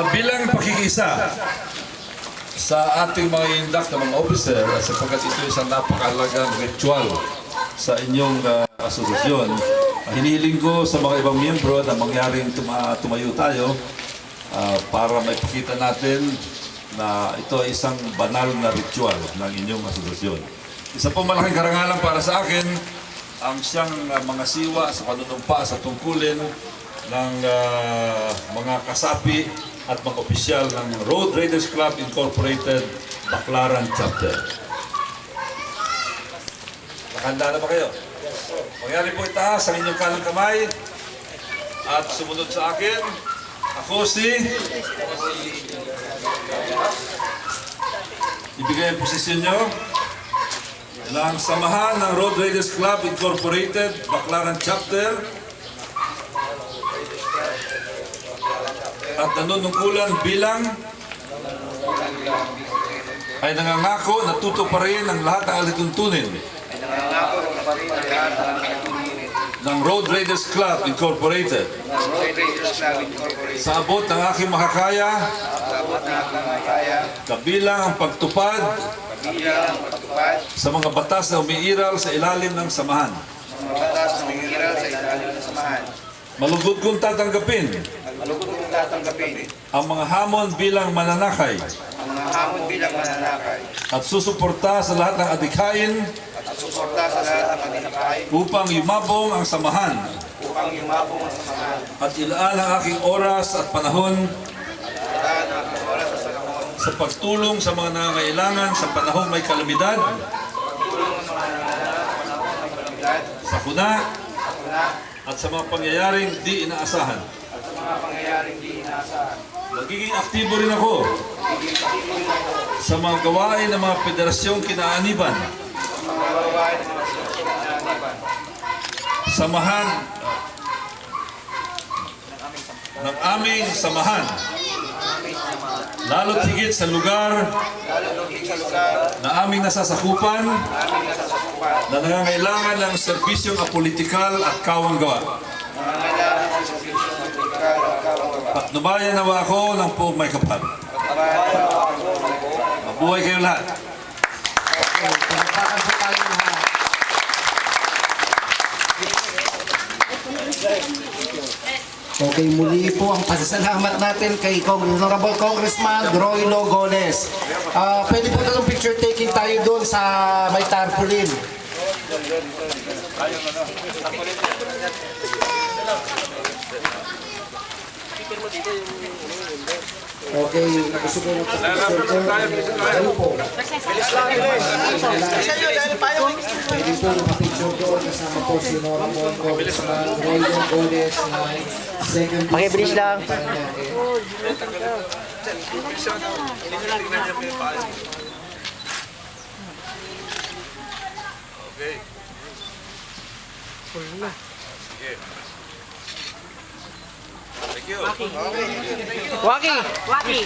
Bilang pakikisa sa ating mga indak na mga officer, sapagkat ito isang napakalagang ritual sa inyong asosasyon, hinihiling ko sa mga ibang miyembro na mangyaring tumayo tayo para maipakita natin na ito ay isang banal na ritual ng inyong asosasyon. Isa pong malaking karangalan para sa akin ang siyang mga siwa sa panunumpa sa tungkulin ng mga kasapi at mga opisyal ng Road Raiders Club Incorporated, Baclaran Chapter. Nakahanda na ba kayo? Mangyari po itaas ang inyong kanang kamay at sumunod sa akin. Ako si... Ibigay ang posisyon nyo ng samahan ng Road Raiders Club Incorporated, Baclaran Chapter, at nanunungkulan bilang ay nangangako na tutuparin ang lahat ng alituntunin ng Road Raiders Club Incorporated sa abot ng aking makakaya, kabilang ang pagtupad sa mga batas na umiiral sa ilalim ng samahan. Malugod kong tatanggapin ang mga hamon bilang mananakay at susuporta sa lahat ng adikain upang yumabong ang samahan at ilaan ang aking oras at panahon sa pagtulong sa mga nangangailangan sa panahong may kalamidad, sakuna, at sa mga pangyayaring di inaasahan. Magiging aktibo rin ako sa mga gawain ng mga federasyong kinaaniban, samahan ng aming samahan, lalo't higit sa lugar na aming nasasakupan na nangangailangan ng serbisyong apolitikal at kawanggawa. Patnubayan nawa ako ng buong may kapal. Mabuhay kayo lahat. Okay, muli po ang pasasalamat natin kay Honorable Congressman Roylo Goles. Pwede po itong picture taking tayo doon sa may tarpaulin. Okay, gusto ko ng picture po. Ano po? Pwede po ng picture doon kasama po si Honorable Congressman Roylo Goles na second Pakibilis lang. Okay. Thank you. Waki! Waki.